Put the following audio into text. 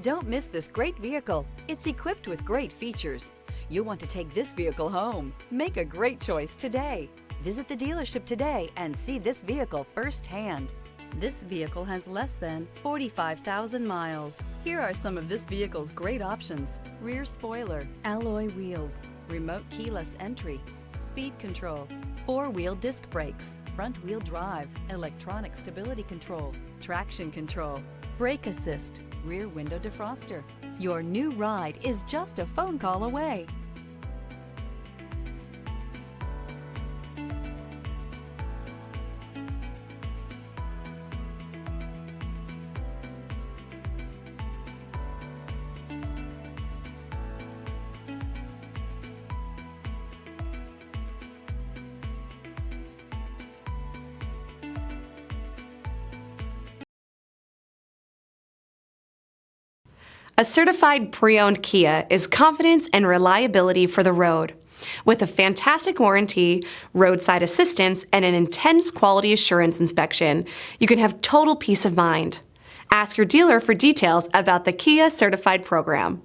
Don't miss this great vehicle. It's equipped with great features. You'll want to take this vehicle home. Make a great choice today. Visit the dealership today and see this vehicle firsthand. This vehicle has less than 45,000 miles. Here are some of this vehicle's great options: rear spoiler, alloy wheels, remote keyless entry, speed control, four-wheel disc brakes, front wheel drive, electronic stability control, traction control, brake assist, rear window defroster. Your new ride is just a phone call away. A certified pre-owned Kia is confidence and reliability for the road. With a fantastic warranty, roadside assistance, and an intense quality assurance inspection, you can have total peace of mind. Ask your dealer for details about the Kia Certified program.